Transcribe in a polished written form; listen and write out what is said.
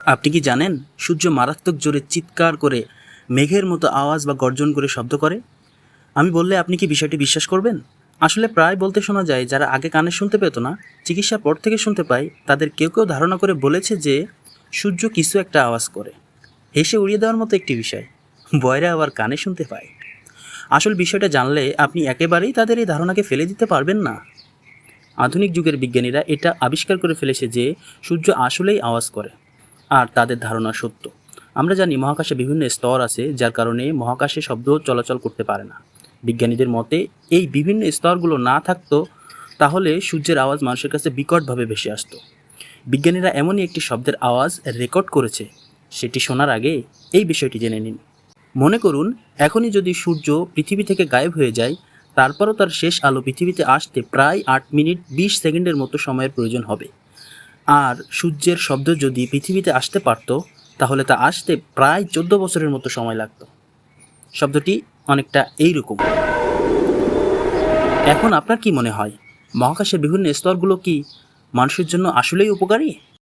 আপনি কি জানেন সূর্য মারাত্মক জোরে চিৎকার করে মেঘের মতো আওয়াজ বা গর্জন করে শব্দ করে? আমি বললে আপনি কি বিষয়টি বিশ্বাস করবেন? আসলে প্রায় বলতে শোনা যায় যারা আগে কানে শুনতে পেত না, চিকিৎসার পর থেকে শুনতে পায়, তাদের কেউ কেউ ধারণা করে বলেছে যে সূর্য কিছু একটা আওয়াজ করে। হেসে উড়িয়ে দেওয়ার মতো একটি বিষয়, বয়রা আবার কানে শুনতে পায়। আসল বিষয়টা জানলে আপনি একেবারেই তাদের এই ধারণাকে ফেলে দিতে পারবেন না। আধুনিক যুগের বিজ্ঞানীরা এটা আবিষ্কার করে ফেলেছে যে সূর্য আসলেই আওয়াজ করে, আর তাদের ধারণা সত্য। আমরা জানি মহাকাশে বিভিন্ন স্তর আছে, যার কারণে মহাকাশে শব্দ চলাচল করতে পারে না। বিজ্ঞানীদের মতে এই বিভিন্ন স্তরগুলো না থাকতো, তাহলে সূর্যের আওয়াজ মানুষের কাছে বিকটভাবে ভেসে আসতো। বিজ্ঞানীরা এমনই একটি শব্দের আওয়াজ রেকর্ড করেছে। সেটি শোনার আগে এই বিষয়টি জেনে নিন। মনে করুন, এখনই যদি সূর্য পৃথিবী থেকে গায়েব হয়ে যায়, তারপরও তার শেষ আলো পৃথিবীতে আসতে প্রায় 8 মিনিট 20 সেকেন্ডের মতো সময়ের প্রয়োজন হবে। আর সূর্যের শব্দ যদি পৃথিবীতে আসতে পারত, তাহলে তা আসতে প্রায় 14 বছরের মতো সময় লাগত। শব্দটি অনেকটা এইরকম। এখন আপনার কি মনে হয়, মহাকাশের বিভিন্ন স্তরগুলো কি মানুষের জন্য আসলেই উপকারী?